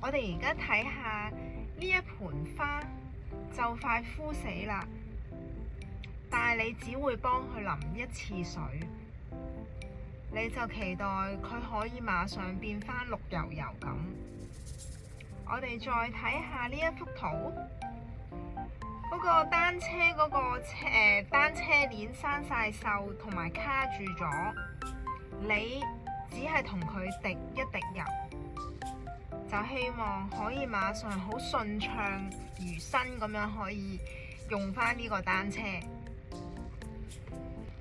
我哋而家睇下呢一盆花就快枯死啦，但係你只會幫佢淋一次水，你就期待佢可以馬上變返綠油油咁。我哋再睇下呢一幅圖，嗰個單車單車鏈生晒鏽同埋卡住咗，你只係同佢滴一滴油，就希望可以馬上好順暢如新咁樣可以用返呢個單車。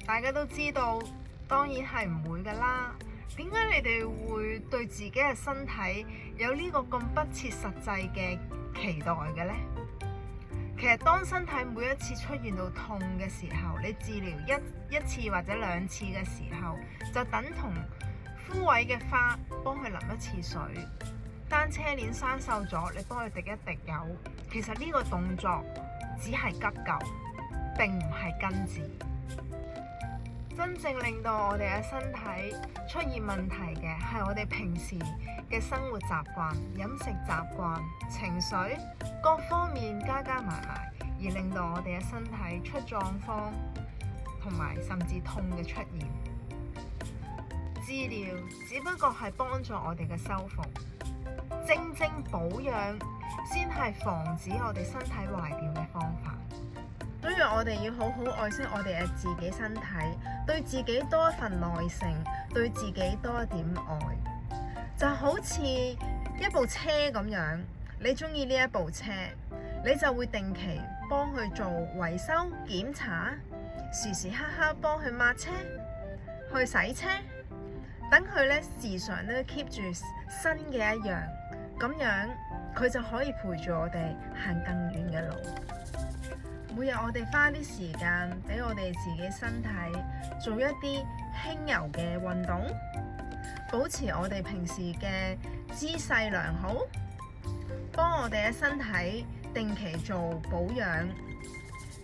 大家都知道，當然係唔會㗎啦。點解你哋會對自己嘅身體有呢個咁不切實際嘅期待嘅呢？其實當身體每一次出現到痛嘅時候，你治療一次或者2次嘅時候，就等同枯萎嘅花幫佢淋一次水，單車鏈生鏽咗，你幫佢滴一滴油。其實呢個動作只係急救，並唔係根治。真正令到我哋嘅身體出現問題嘅係我哋平時嘅生活習慣、飲食習慣、情緒各方面加埋，而令到我哋嘅身體出狀況同埋甚至痛嘅出現。治療只不過係幫助我哋嘅修復，正保養先係防止我哋身體壞掉嘅方法。所以我哋要好好愛惜我哋嘅自己身體，對自己多一份耐性，對自己多一點愛。就好似一部車咁樣，你中意呢一部車，你就會定期幫佢做維修檢查，時時刻刻幫佢抹車、去洗車，等佢咧時常都 keep 住新嘅一樣，咁樣佢就可以陪住我哋行更遠嘅路。每日我哋花啲時間俾我哋自己身體做一啲輕柔嘅運動，保持我哋平時嘅姿勢良好，幫我哋嘅身體定期做保養，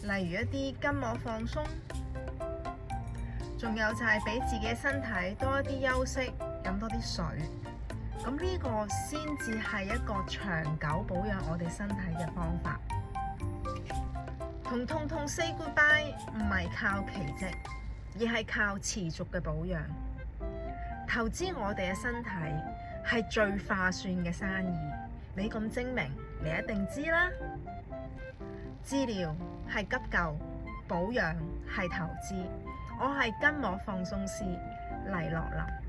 例如一啲筋膜放鬆，仲有就係俾自己身體多一啲休息，飲多啲水。咁呢個先至係一個長久保養我哋身體嘅方法。同痛 say goodbye 唔係靠奇蹟，而係靠持續嘅保養。投資我哋嘅身體係最划算嘅生意。你咁精明，你一定知啦。治療係急救，保養係投資。我係筋膜放鬆師黎樂琳。